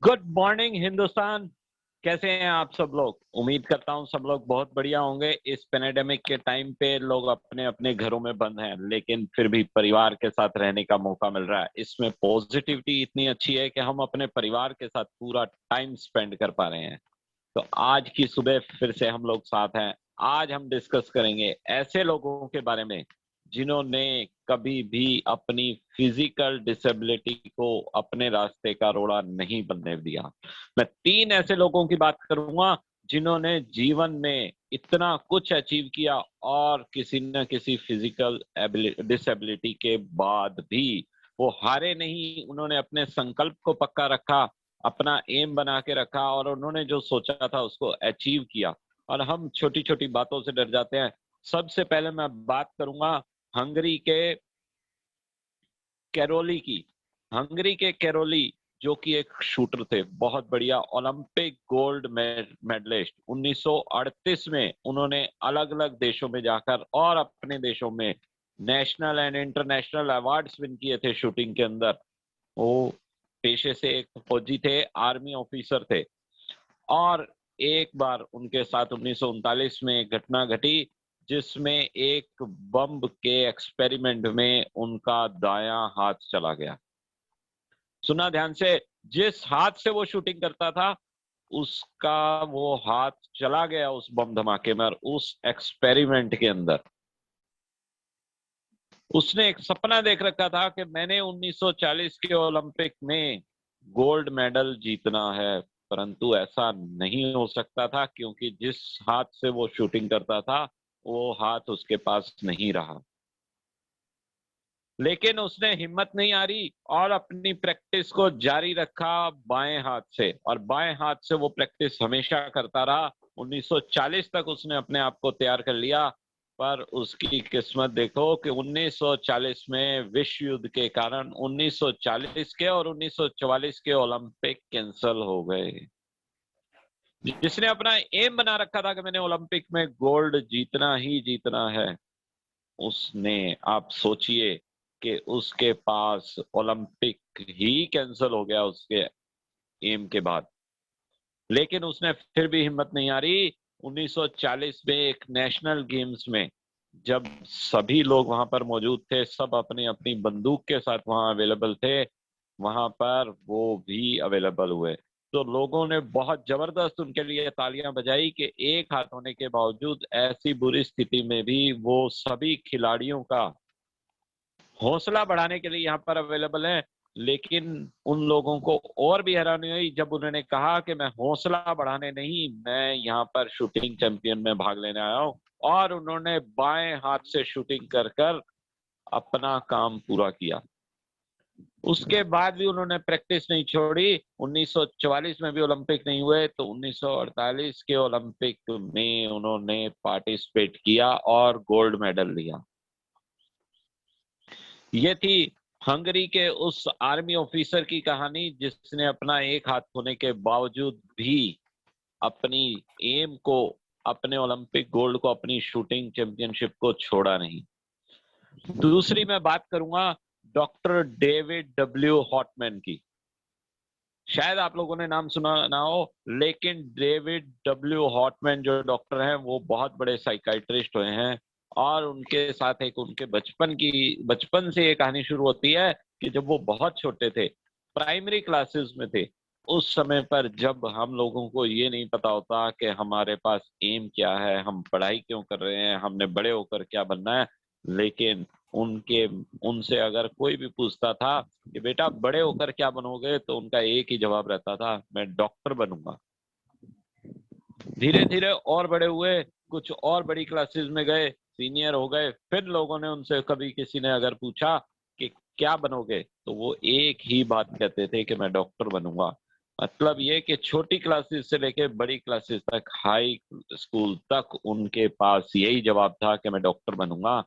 Good morning Hindustan. कैसे हैं आप सब लोग? उम्मीद करता हूं सब लोग बहुत बढ़िया होंगे। इस पेनेडेमिक के टाइम पे लोग अपने अपने घरों में बंद हैं, लेकिन फिर भी परिवार के साथ रहने का मौका मिल रहा है। इसमें पॉजिटिविटी इतनी अच्छी है कि हम अपने परिवार के साथ पूरा टाइम स्पेंड कर पा रहे हैं। तो आज की सुबह फिर से हम लोग साथ हैं। आज हम डिस्कस करेंगे ऐसे लोगों के बारे में जिन्होंने कभी भी अपनी फिजिकल डिसेबिलिटी को अपने रास्ते का रोड़ा नहीं बनने दिया। मैं 3 ऐसे लोगों की बात करूंगा जिन्होंने जीवन में इतना कुछ अचीव किया और किसी न किसी फिजिकल डिसेबिलिटी के बाद भी वो हारे नहीं। उन्होंने अपने संकल्प को पक्का रखा, अपना एम बना के रखा और उन्होंने जो सोचा था उसको अचीव किया। और हम छोटी छोटी बातों से डर जाते हैं। सबसे पहले मैं बात करूंगा हंगरी के कैरोली की। हंगरी के कैरोली जो कि एक शूटर थे, बहुत बढ़िया ओलंपिक गोल्ड मेडलिस्ट। 1938 में उन्होंने अलग अलग देशों में जाकर और अपने देशों में national and international awards win किए थे शूटिंग के अंदर। वो पेशे से एक फौजी थे, आर्मी ऑफिसर थे। और एक बार उनके साथ 1939 में एक घटना घटी जिसमें एक बम के एक्सपेरिमेंट में उनका दायां हाथ चला गया। सुना ध्यान से, जिस हाथ से वो शूटिंग करता था उसका वो हाथ चला गया उस बम धमाके में। और उस एक्सपेरिमेंट के अंदर उसने एक सपना देख रखा था कि मैंने 1940 के ओलंपिक में गोल्ड मेडल जीतना है। परंतु ऐसा नहीं हो सकता था क्योंकि जिस हाथ से वो शूटिंग करता था वो हाथ उसके पास नहीं रहा। लेकिन उसने हिम्मत नहीं हारी और अपनी प्रैक्टिस को जारी रखा बाएं हाथ से, और बाएं हाथ से वो प्रैक्टिस हमेशा करता रहा। 1940 तक उसने अपने आप को तैयार कर लिया। पर उसकी किस्मत देखो कि 1940 में विश्व युद्ध के कारण 1940 के और 1944 के ओलंपिक कैंसिल हो गए। जिसने अपना एम बना रखा था कि मैंने ओलंपिक में गोल्ड जीतना ही जीतना है, उसने, आप सोचिए कि उसके पास ओलंपिक ही कैंसिल हो गया उसके एम के बाद। लेकिन उसने फिर भी हिम्मत नहीं हारी। 1940 में एक नेशनल गेम्स में जब सभी लोग वहां पर मौजूद थे, सब अपनी अपनी बंदूक के साथ वहां अवेलेबल थे, वहां पर वो भी अवेलेबल हुए। तो लोगों ने बहुत जबरदस्त उनके लिए तालियां बजाई कि एक हाथ होने के बावजूद ऐसी बुरी स्थिति में भी वो सभी खिलाड़ियों का हौसला बढ़ाने के लिए यहाँ पर अवेलेबल है। लेकिन उन लोगों को और भी हैरानी हुई जब उन्होंने कहा कि मैं हौसला बढ़ाने नहीं, मैं यहाँ पर शूटिंग चैंपियन में भाग लेने आया हूँ। और उन्होंने बाएं हाथ से शूटिंग कर कर अपना काम पूरा किया। उसके बाद भी उन्होंने प्रैक्टिस नहीं छोड़ी। 1944 में भी ओलंपिक नहीं हुए तो 1948 के ओलंपिक में उन्होंने पार्टिसिपेट किया और गोल्ड मेडल लिया। ये थी हंगरी के उस आर्मी ऑफिसर की कहानी जिसने अपना एक हाथ होने के बावजूद भी अपनी एम को, अपने ओलंपिक गोल्ड को, अपनी शूटिंग चैंपियनशिप को छोड़ा नहीं। दूसरी मैं बात करूंगा डॉक्टर डेविड डब्ल्यू हॉटमैन की। शायद आप लोगों ने नाम सुना ना हो, लेकिन डेविड डब्ल्यू हॉटमैन जो डॉक्टर हैं वो बहुत बड़े साइकाइट्रिस्ट हुए हैं। और उनके साथ एक उनके बचपन से ये कहानी शुरू होती है कि जब वो बहुत छोटे थे, प्राइमरी क्लासेस में थे, उस समय पर जब हम लोगों को ये नहीं पता होता कि हमारे पास एम क्या है, हम पढ़ाई क्यों कर रहे हैं, हमने बड़े होकर क्या बनना है। लेकिन उनके उनसे अगर कोई भी पूछता था कि बेटा बड़े होकर क्या बनोगे, तो उनका एक ही जवाब रहता था, मैं डॉक्टर बनूंगा। धीरे धीरे और बड़े हुए, कुछ और बड़ी क्लासेस में गए, सीनियर हो गए, फिर लोगों ने उनसे, कभी किसी ने अगर पूछा कि क्या बनोगे, तो वो एक ही बात कहते थे कि मैं डॉक्टर बनूंगा। मतलब ये कि छोटी क्लासेस से लेके बड़ी क्लासेस तक, हाई स्कूल तक उनके पास यही जवाब था कि मैं डॉक्टर बनूंगा।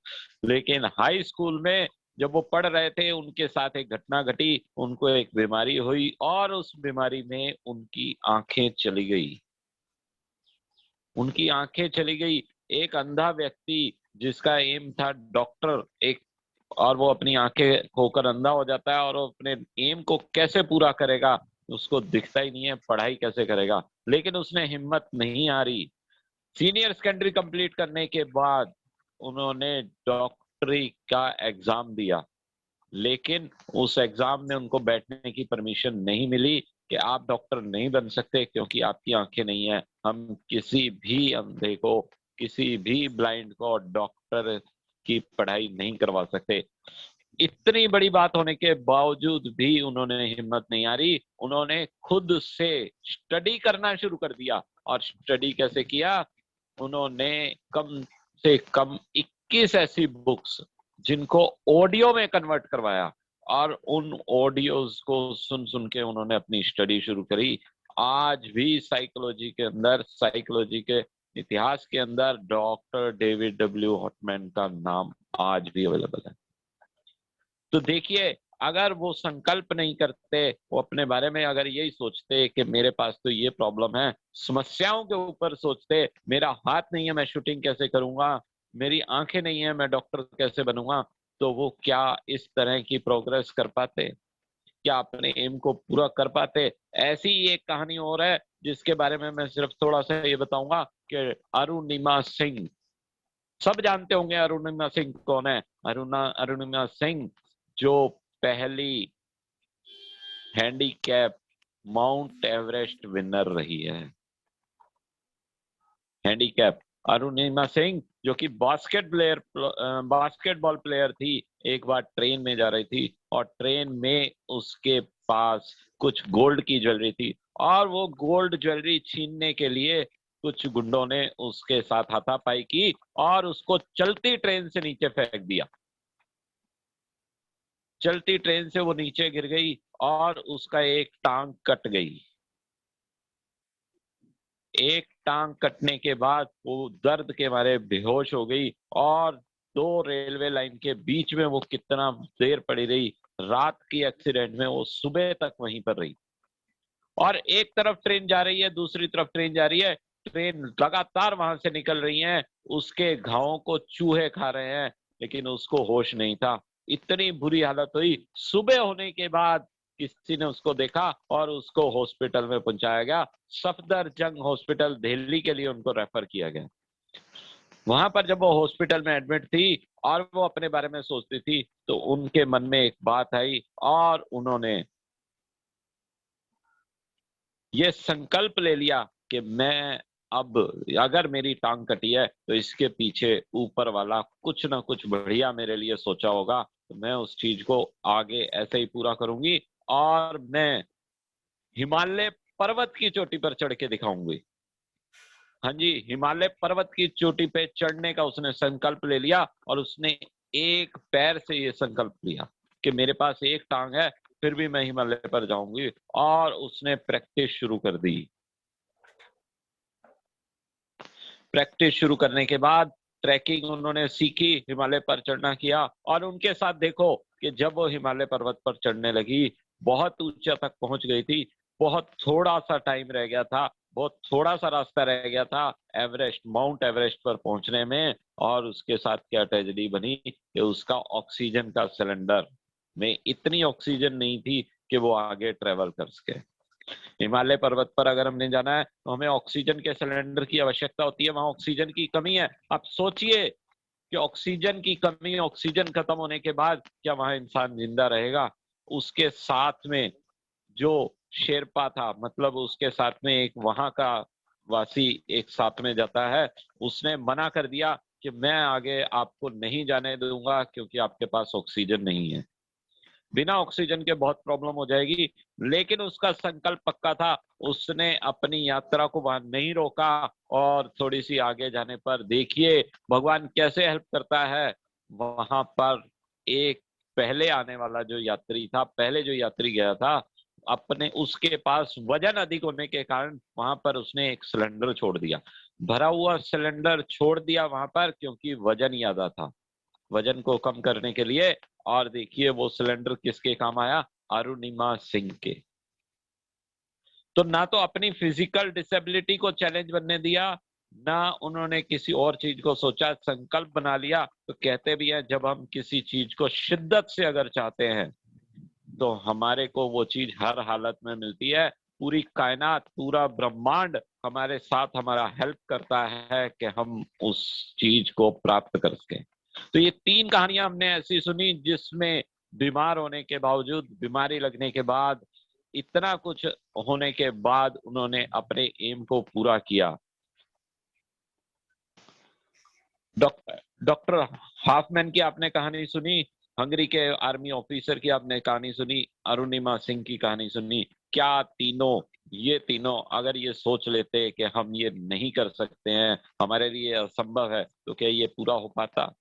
लेकिन हाई स्कूल में जब वो पढ़ रहे थे, उनके साथ एक घटना घटी, उनको एक बीमारी हुई और उस बीमारी में उनकी आंखें चली गई। उनकी आंखें चली गई। एक अंधा व्यक्ति जिसका एम था डॉक्टर, एक, और वो अपनी आंखें खोकर अंधा हो जाता है और वो अपने एम को कैसे पूरा करेगा, उसको दिखता ही नहीं है, पढ़ाई कैसे करेगा, लेकिन उसने हिम्मत नहीं हारी। सीनियर सेकेंडरी कंप्लीट करने के बाद उन्होंने डॉक्टरी का एग्जाम दिया, लेकिन उस एग्जाम में उनको बैठने की परमिशन नहीं मिली कि आप डॉक्टर नहीं बन सकते क्योंकि आपकी आंखें नहीं है। हम किसी भी अंधे को, किसी भी ब्लाइंड को डॉक्टर की पढ़ाई नहीं करवा सकते। इतनी बड़ी बात होने के बावजूद भी उन्होंने हिम्मत नहीं हारी, उन्होंने खुद से स्टडी करना शुरू कर दिया। और स्टडी कैसे किया? उन्होंने कम से कम 21 ऐसी बुक्स जिनको ऑडियो में कन्वर्ट करवाया, और उन ऑडियोज को सुन सुन के उन्होंने अपनी स्टडी शुरू करी। आज भी साइकोलॉजी के अंदर, साइकोलॉजी के इतिहास के अंदर डॉक्टर डेविड डब्ल्यू हॉटमैन का नाम आज भी अवेलेबल है। तो देखिए, अगर वो संकल्प नहीं करते, वो अपने बारे में अगर यही सोचते कि मेरे पास तो ये प्रॉब्लम है, समस्याओं के ऊपर सोचते, मेरा हाथ नहीं है मैं शूटिंग कैसे करूंगा, मेरी आंखें नहीं है मैं डॉक्टर कैसे बनूंगा, तो वो क्या इस तरह की प्रोग्रेस कर पाते? क्या अपने एम को पूरा कर पाते? ऐसी ही एक कहानी और है जिसके बारे में मैं सिर्फ थोड़ा सा ये बताऊंगा कि अरुणिमा सिंह, सब जानते होंगे अरुणिमा सिंह कौन है। अरुणिमा सिंह जो पहली हैंडीकैप माउंट एवरेस्ट विनर रही है। हैंडीकैप अरुणिमा सिंह, जो कि बास्केटबॉल प्लेयर थी, एक बार ट्रेन में जा रही थी और ट्रेन में उसके पास कुछ गोल्ड की ज्वेलरी थी, और वो गोल्ड ज्वेलरी छीनने के लिए कुछ गुंडों ने उसके साथ हाथापाई की और उसको चलती ट्रेन से नीचे फेंक दिया। चलती ट्रेन से वो नीचे गिर गई और उसका एक टांग कट गई। एक टांग कटने के बाद वो दर्द के मारे बेहोश हो गई और 2 रेलवे लाइन के बीच में वो कितना देर पड़ी रही। रात की एक्सीडेंट में वो सुबह तक वहीं पर रही, और एक तरफ ट्रेन जा रही है, दूसरी तरफ ट्रेन जा रही है, ट्रेन लगातार वहां से निकल रही है, उसके घावों को चूहे खा रहे हैं, लेकिन उसको होश नहीं था। इतनी बुरी हालत हुई, सुबह होने के बाद किसी ने उसको देखा और उसको हॉस्पिटल में पहुंचाया गया। सफदरजंग हॉस्पिटल दिल्ली के लिए उनको रेफर किया गया। वहां पर जब वो हॉस्पिटल में एडमिट थी और वो अपने बारे में सोचती थी, तो उनके मन में एक बात आई और उन्होंने ये संकल्प ले लिया कि मैं अब, अगर मेरी टांग कटी है तो इसके पीछे ऊपर वाला कुछ ना कुछ बढ़िया मेरे लिए सोचा होगा, तो मैं उस चीज को आगे ऐसे ही पूरा करूंगी और मैं हिमालय पर्वत की चोटी पर चढ़ के दिखाऊंगी। हाँ जी, हिमालय पर्वत की चोटी पे चढ़ने का उसने संकल्प ले लिया, और उसने एक पैर से ये संकल्प लिया कि मेरे पास एक टांग है फिर भी मैं हिमालय पर जाऊंगी, और उसने प्रैक्टिस शुरू कर दी। प्रैक्टिस शुरू करने के बाद ट्रैकिंग उन्होंने सीखी, हिमालय पर चढ़ना किया, और उनके साथ देखो कि जब वो हिमालय पर्वत पर चढ़ने लगी, बहुत ऊंचा तक पहुंच गई थी, बहुत थोड़ा सा टाइम रह गया था, बहुत थोड़ा सा रास्ता रह गया था एवरेस्ट, माउंट एवरेस्ट पर पहुंचने में। और उसके साथ क्या ट्रेजेडी बनी कि उसका ऑक्सीजन का सिलेंडर में इतनी ऑक्सीजन नहीं थी कि वो आगे ट्रेवल कर सके। हिमालय पर्वत पर अगर हमने जाना है तो हमें ऑक्सीजन के सिलेंडर की आवश्यकता होती है, वहां ऑक्सीजन की कमी है। आप सोचिए कि ऑक्सीजन की कमी, ऑक्सीजन खत्म होने के बाद क्या वहां इंसान जिंदा रहेगा? उसके साथ में जो शेरपा था, मतलब उसके साथ में एक वहां का वासी एक साथ में जाता है, उसने मना कर दिया कि मैं आगे आपको नहीं जाने दूंगा क्योंकि आपके पास ऑक्सीजन नहीं है, बिना ऑक्सीजन के बहुत प्रॉब्लम हो जाएगी। लेकिन उसका संकल्प पक्का था, उसने अपनी यात्रा को वहां नहीं रोका, और थोड़ी सी आगे जाने पर देखिए भगवान कैसे हेल्प करता है। वहां पर एक पहले आने वाला जो यात्री था, पहले जो यात्री गया था, अपने उसके पास वजन अधिक होने के कारण वहां पर उसने एक सिलेंडर छोड़ दिया, भरा हुआ सिलेंडर छोड़ दिया वहां पर, क्योंकि वजन ज्यादा था, वजन को कम करने के लिए। और देखिए वो सिलेंडर किसके काम आया? अरुणिमा सिंह के। तो ना तो अपनी फिजिकल डिसेबिलिटी को चैलेंज बनने दिया, ना उन्होंने किसी और चीज को सोचा, संकल्प बना लिया। तो कहते भी हैं जब हम किसी चीज को शिद्दत से अगर चाहते हैं तो हमारे को वो चीज हर हालत में मिलती है। पूरी कायनात, पूरा ब्रह्मांड हमारे साथ हमारा हेल्प करता है कि हम उस चीज को प्राप्त कर सकें। तो ये 3 कहानियां हमने ऐसी सुनी जिसमें बीमार होने के बावजूद, बीमारी लगने के बाद, इतना कुछ होने के बाद उन्होंने अपने एम को पूरा किया। डॉक्टर हाफमैन की आपने कहानी सुनी, हंगरी के आर्मी ऑफिसर की आपने कहानी सुनी, अरुणिमा सिंह की कहानी सुनी। क्या ये तीनों अगर ये सोच लेते कि हम ये नहीं कर सकते हैं, हमारे लिए असंभव है, तो क्या ये पूरा हो पाता?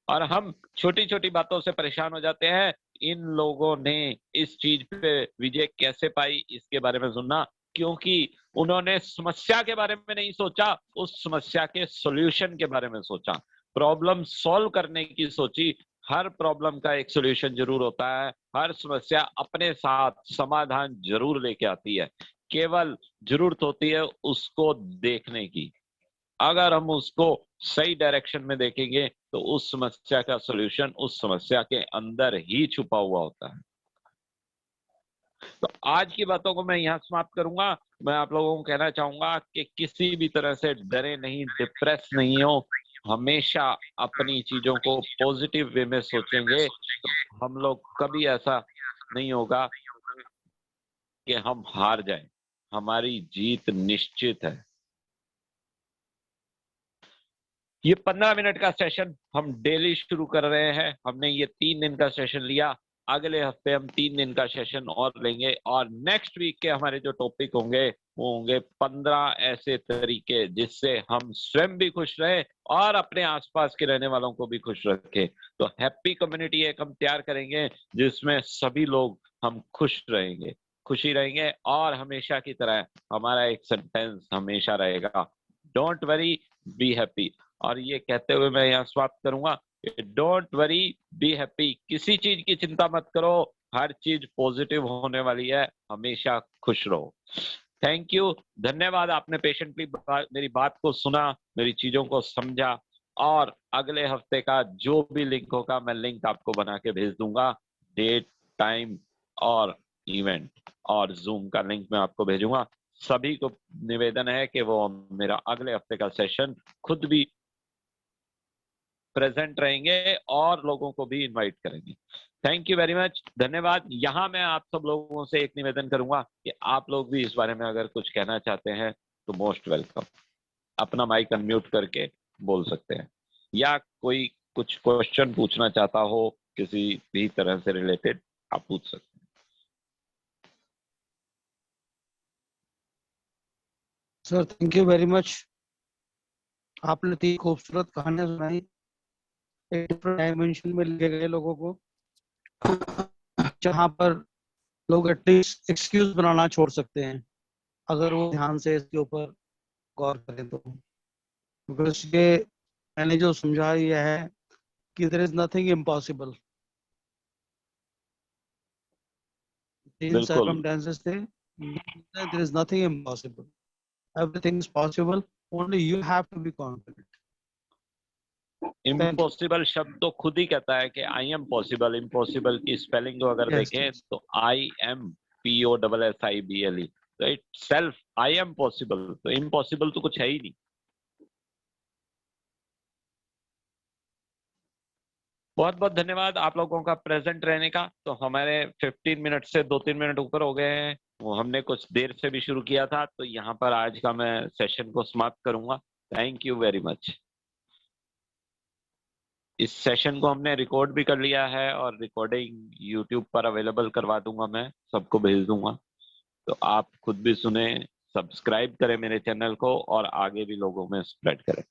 और हम छोटी छोटी बातों से परेशान हो जाते हैं। इन लोगों ने इस चीज पे विजय कैसे पाई, इसके बारे में सुनना, क्योंकि उन्होंने समस्या के बारे में नहीं सोचा, उस समस्या के सॉल्यूशन के बारे में सोचा, प्रॉब्लम सॉल्व करने की सोची। हर प्रॉब्लम का एक सॉल्यूशन जरूर होता है, हर समस्या अपने साथ समाधान जरूर लेके आती है, केवल जरूरत होती है उसको देखने की। अगर हम उसको सही डायरेक्शन में देखेंगे तो उस समस्या का सॉल्यूशन उस समस्या के अंदर ही छुपा हुआ होता है। तो आज की बातों को मैं यहाँ समाप्त करूंगा। मैं आप लोगों को कहना चाहूंगा कि किसी भी तरह से डरे नहीं, डिप्रेस नहीं हो, हमेशा अपनी चीजों को पॉजिटिव वे में सोचेंगे तो हम लोग कभी ऐसा नहीं होगा कि हम हार जाएं। हमारी जीत निश्चित है। ये 15 मिनट का सेशन हम डेली शुरू कर रहे हैं। हमने ये 3 दिन का सेशन लिया, अगले हफ्ते हम 3 दिन का सेशन और लेंगे, और नेक्स्ट वीक के हमारे जो टॉपिक होंगे वो होंगे 15 ऐसे तरीके जिससे हम स्वयं भी खुश रहे और अपने आसपास के रहने वालों को भी खुश रखें। तो हैप्पी कम्युनिटी एक हम तैयार करेंगे जिसमें सभी लोग हम खुश रहेंगे, खुशी रहेंगे, और हमेशा की तरह हमारा एक सेंटेंस हमेशा रहेगा, डोंट वरी बी हैप्पी। और ये कहते हुए मैं यहाँ समाप्त करूंगा, डोंट वरी बी हैप्पी। किसी चीज की चिंता मत करो, हर चीज पॉजिटिव होने वाली है, हमेशा खुश रहो। थैंक यू, धन्यवाद। आपने पेशेंटली मेरी बात को सुना, मेरी चीजों को समझा, और अगले हफ्ते का जो भी लिंक होगा मैं लिंक आपको बना के भेज दूंगा, डेट, टाइम और इवेंट, और जूम का लिंक मैं आपको भेजूंगा। सभी को निवेदन है कि वो मेरा अगले हफ्ते का सेशन खुद भी प्रेजेंट रहेंगे और लोगों को भी इनवाइट करेंगे। थैंक यू वेरी मच, धन्यवाद। यहाँ मैं आप सब लोगों से एक निवेदन करूंगा कि आप लोग भी इस बारे में अगर कुछ कहना चाहते हैं तो मोस्ट वेलकम, अपना माइक अनम्यूट करके बोल सकते हैं, या कोई कुछ क्वेश्चन पूछना चाहता हो किसी भी तरह से रिलेटेड, आप पूछ सकते हैं। Sir thank you very much. आपने 3 खूबसूरत कहानियां सुनाई, एक डिफरेंट डायमेंशन में ले गए लोगों को, जहां पर लोग एटलीस्ट एक्सक्यूज बनाना छोड़ सकते हैं अगर वो ध्यान से इसके ऊपर गौर करें तो। बिकॉज ये मैंने जो समझा ये है कि देयर इज नथिंग इम्पॉसिबल। इन बिल्कुल, सर्कमस्टेंसेस थे, there is nothing impossible, everything is possible, only you have to be confident. Impossible शब्द तो खुद ही कहता है कि आई एम पॉसिबल। इम्पॉसिबल की स्पेलिंग को अगर देखें तो IMPOSSIBLE, तो itself I am possible, तो इम्पॉसिबल तो कुछ है ही नहीं। बहुत बहुत धन्यवाद आप लोगों का प्रेजेंट रहने का। तो हमारे 15 मिनट से 2-3 मिनट ऊपर हो गए हैं, वो हमने कुछ देर से भी शुरू किया था, तो यहाँ पर आज का मैं सेशन को समाप्त करूंगा। Thank you very much. इस सेशन को हमने रिकॉर्ड भी कर लिया है और रिकॉर्डिंग यूट्यूब पर अवेलेबल करवा दूंगा, मैं सबको भेज दूंगा, तो आप खुद भी सुने, सब्सक्राइब करें मेरे चैनल को और आगे भी लोगों में स्प्रेड करें।